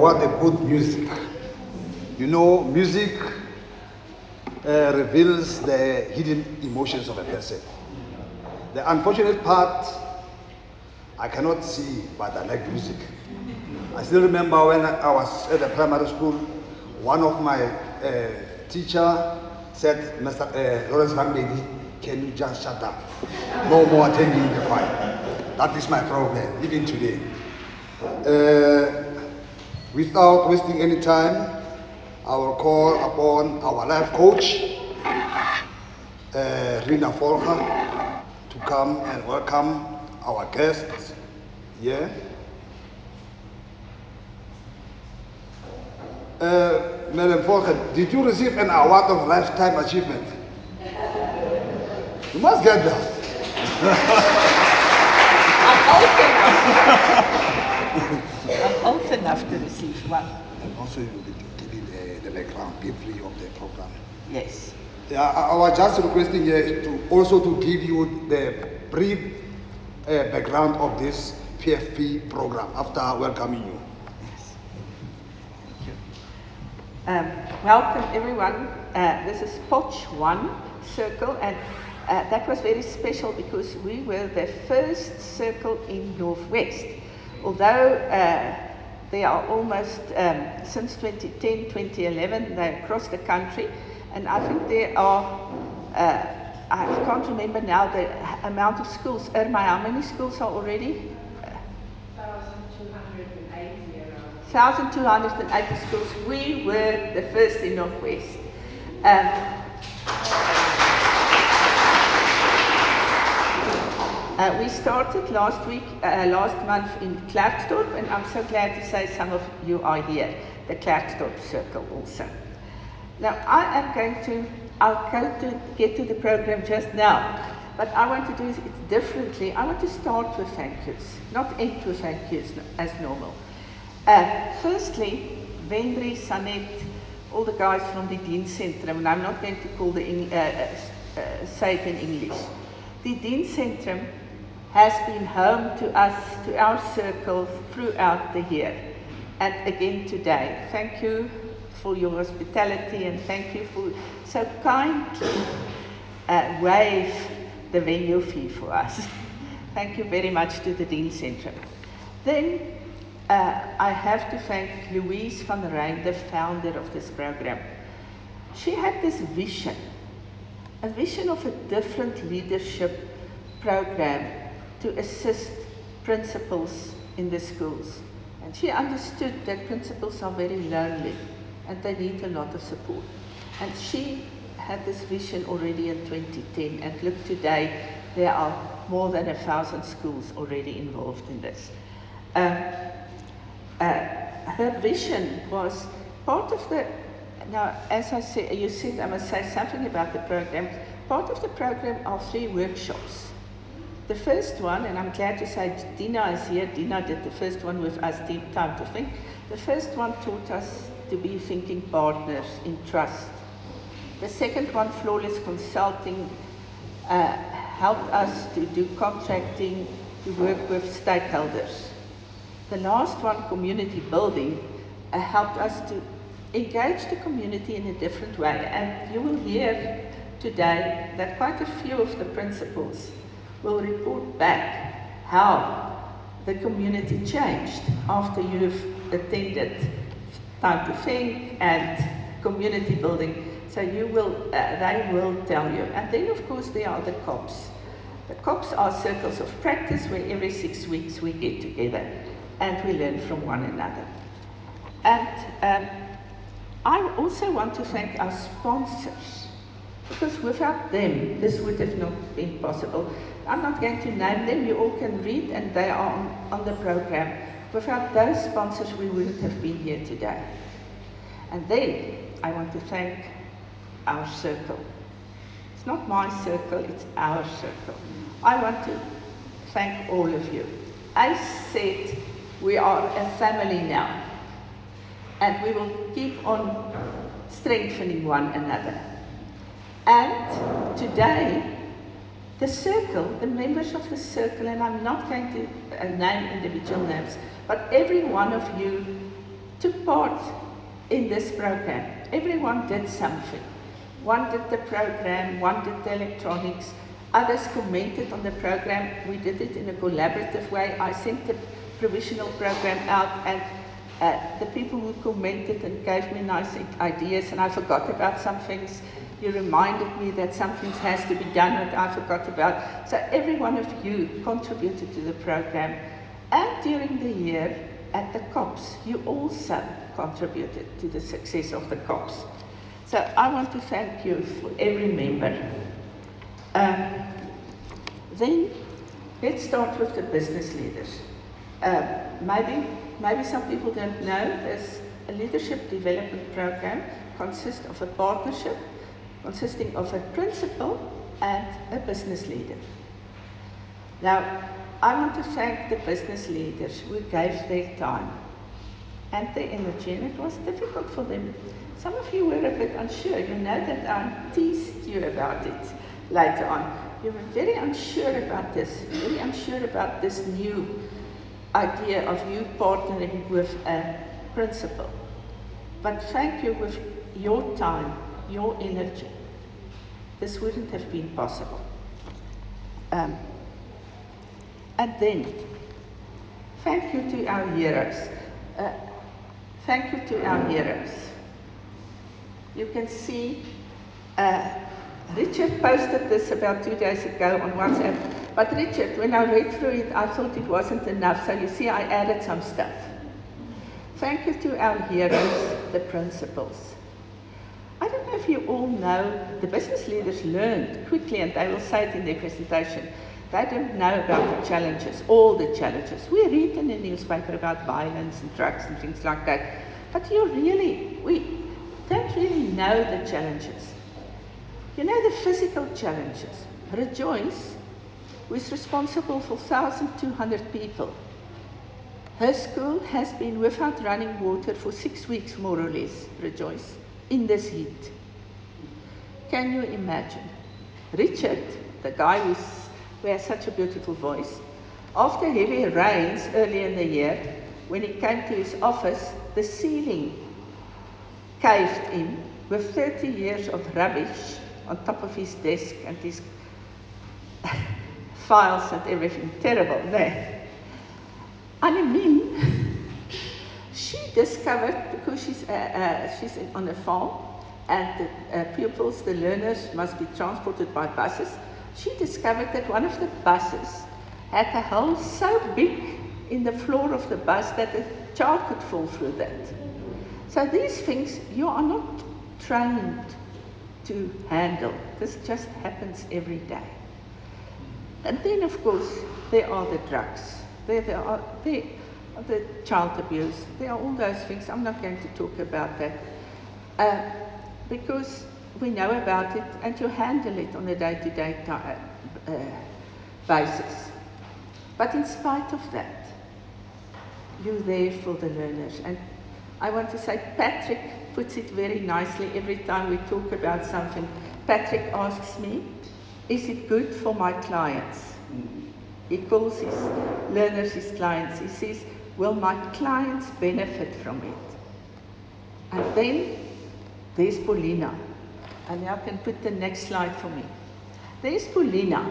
what a good music. You know, music reveals the hidden emotions of a person. The unfortunate part, I cannot see, but I like music. I still remember when I was at the primary school, one of my teacher said, Mr. Lawrence Rambedi, can you just shut up? No more attending the choir. That is my problem, even today. Without wasting any time, I will call upon our life coach, Rina Vogler, to come and welcome our guests here. Madam Vogler, did you receive an award of lifetime achievement? You must get that. I'm old enough to receive one. And also you will be giving the background briefly of the program. Yes. Yeah, I was just requesting to also to give you the brief background of this PFP program after welcoming you. Yes. Thank you. Welcome everyone. This is Potch1 Circle, and that was very special because we were the first circle in Northwest. Although they are almost, since 2010, 2011, they're across the country. And I think there are, I can't remember now the amount of schools. Irma, how many schools are already? 1,280 around. 1,280 schools. We were the first in Northwest. We started last month in Klerksdorp, and I'm so glad to say some of you are here, the Klerksdorp Circle also. Now, I'll get to the program just now, but I want to do it differently. I want to start with thank yous, not end with thank yous as normal. Firstly, Vendry, Sanet, all the guys from the Dienstcentrum, and I'm not going to call say it in English. The Dienstcentrum has been home to us, to our circle throughout the year, and again today. Thank you for your hospitality, and thank you for so kindly waive the venue fee for us. Thank you very much to the Dienstcentrum. Then I have to thank Louise van der Rijn, the founder of this program. She had this vision, a vision of a different leadership program to assist principals in the schools. And she understood that principals are very lonely and they need a lot of support. And she had this vision already in 2010, and look, today there are more than 1,000 schools already involved in this. Her vision was part of the, now as I said, you said I must say something about the program. Part of the program are 3 workshops. The first one, and I'm glad to say Dina is here. Dina did the first one with us, Deep Time to Think. The first one taught us to be thinking partners in trust. The second one, Flawless Consulting, helped us to do contracting, to work with stakeholders. The last one, Community Building, helped us to engage the community in a different way. And you will hear today that quite a few of the principals will report back how the community changed after you've attended Time to Think and Community Building. So you will, they will tell you. And then of course there are the COPs. The COPs are circles of practice where every 6 weeks we get together and we learn from one another. And I also want to thank our sponsors, because without them, this would have not been possible. I'm not going to name them, you all can read, and they are on the program. Without those sponsors, we wouldn't have been here today. And then, I want to thank our circle. It's not my circle, it's our circle. I want to thank all of you. I said we are a family now, and we will keep on strengthening one another. And today, the circle, the members of the circle, and I'm not going to name individual names, but every one of you took part in this program. Everyone did something. One did the program, one did the electronics, others commented on the program. We did it in a collaborative way. I sent the provisional program out, and the people who commented and gave me nice ideas, and I forgot about some things. You reminded me that some things has to be done that I forgot about. So every one of you contributed to the program. And during the year at the COPs, you also contributed to the success of the COPs. So I want to thank you for every member. Then let's start with the business leaders. Maybe some people don't know this. A leadership development program consists of a partnership consisting of a principal and a business leader. Now, I want to thank the business leaders who gave their time and their energy, and it was difficult for them. Some of you were a bit unsure. You know that I teased you about it later on. You were very unsure about this, very unsure about this new idea of you partnering with a principal. But thank you, with your time, your energy, this wouldn't have been possible. And then, thank you to our heroes. Thank you to our heroes. You can see Richard posted this about 2 days ago on WhatsApp. But Richard, when I read through it, I thought it wasn't enough. So you see, I added some stuff. Thank you to our heroes, the principals. I don't know if you all know, the business leaders learned quickly, and they will say it in their presentation. They don't know about the challenges, all the challenges. We read in the newspaper about violence and drugs and things like that. But we don't really know the challenges. You know the physical challenges. Rejoice, who is responsible for 1,200 people. Her school has been without running water for 6 weeks, more or less, Rejoice, in this heat. Can you imagine? Richard, the guy who has such a beautiful voice, after heavy rains early in the year, when he came to his office, the ceiling caved in with 30 years of rubbish on top of his desk and his files and everything. Terrible, no. Annemie, she discovered, because she's on a farm, and the pupils, the learners, must be transported by buses. She discovered that one of the buses had a hole so big in the floor of the bus that a child could fall through that. So these things you are not trained to handle. This just happens every day. And then, of course, there are the drugs. There are the child abuse. There are all those things. I'm not going to talk about that. Because we know about it and you handle it on a day-to-day basis. But in spite of that, you're there for the learners. And I want to say, Patrick puts it very nicely every time we talk about something. Patrick asks me, is it good for my clients? He calls his learners his clients. He says, will my clients benefit from it? And then there's Paulina. And you can put the next slide for me. There's Paulina,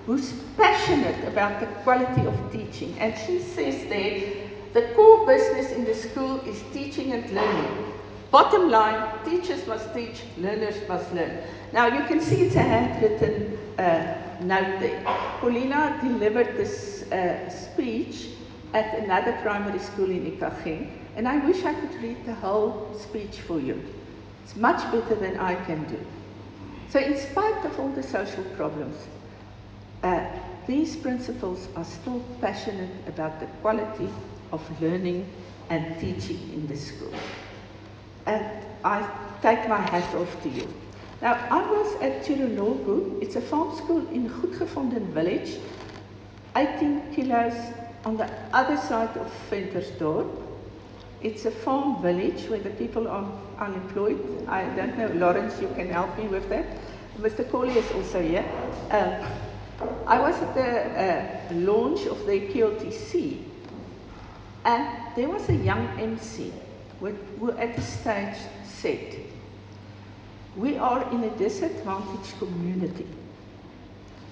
who's passionate about the quality of teaching. And she says there, the core business in the school is teaching and learning. Bottom line, teachers must teach, learners must learn. Now you can see it's a handwritten note there. Paulina delivered this speech at another primary school in Ikageng, and I wish I could read the whole speech for you. It's much better than I can do. So in spite of all the social problems, these principals are still passionate about the quality of learning and teaching in the school. And I take my hat off to you. Now, I was at Chirologu. It's a farm school in Goedgevonden village, 18 kilos on the other side of Ventersdorp. It's a farm village where the people are unemployed. I don't know, Lawrence, you can help me with that. Mr. Corley is also here. I was at the launch of the QLTC, and there was a young MC who at the stage said, we are in a disadvantaged community,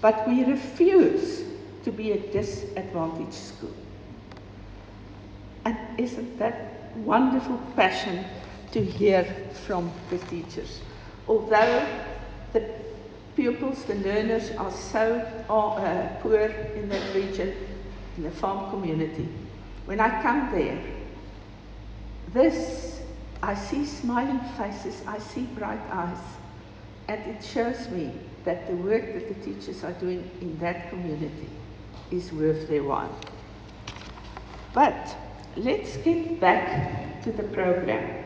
but we refuse to be a disadvantaged school. And isn't that wonderful passion to hear from the teachers? Although the pupils, the learners are so poor in that region, in the farm community, when I come there, I see smiling faces, I see bright eyes, and it shows me that the work that the teachers are doing in that community is worth their while. But let's get back to the program.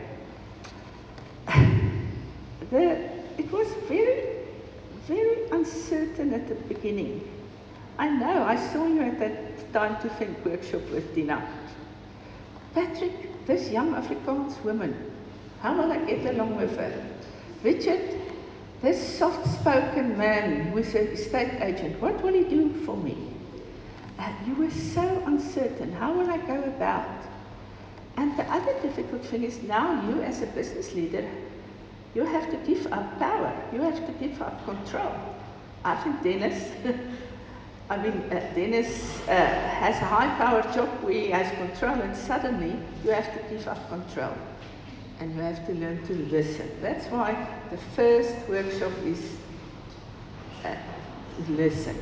It was very, very uncertain at the beginning. I know, I saw you at that Time to Think workshop with Dina. Patrick, this young Afrikaans woman, how will I get along with her? Richard, this soft-spoken man who's an estate agent, what will he do for me? You were so uncertain. How will I go about? And the other difficult thing is now you as a business leader, you have to give up power. You have to give up control. I think Dennis, Dennis has a high-powered job where he has control, and suddenly you have to give up control. And you have to learn to listen. That's why the first workshop is listen.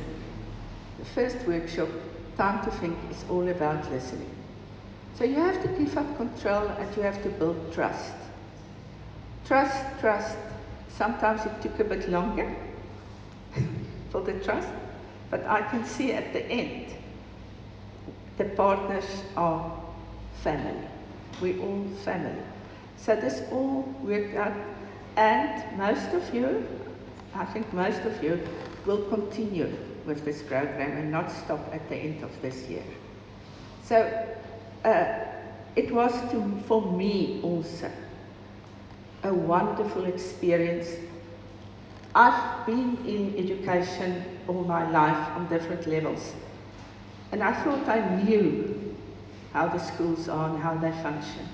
The first workshop, Time to Think, is all about listening. So you have to give up control and you have to build trust. Trust. Sometimes it took a bit longer for the trust, but I can see at the end, the partners are family. We're all family. So this all worked out, and most of you, I think most of you, will continue with this program and not stop at the end of this year. So it was for me also a wonderful experience. I've been in education all my life on different levels, and I thought I knew how the schools are and how they function.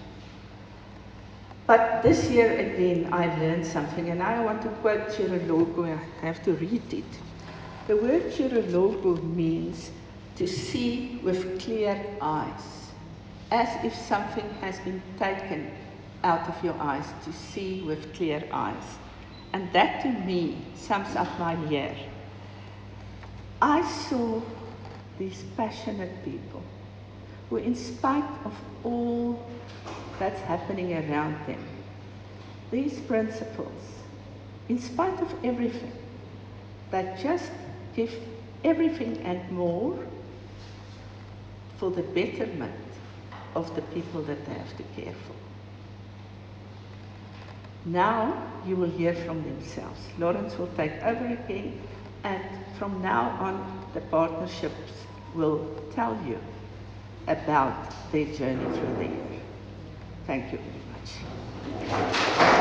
But this year again, I learned something, and I want to quote Chirologo. I have to read it. The word Chirologo means to see with clear eyes, as if something has been taken out of your eyes, to see with clear eyes. And that to me sums up my year. I saw these passionate people who, in spite of all that's happening around them, these principles, in spite of everything, they just give everything and more for the betterment of the people that they have to care for. Now you will hear from themselves. Lawrence will take over again, and from now on the partnerships will tell you about their journey through the year. Thank you very much.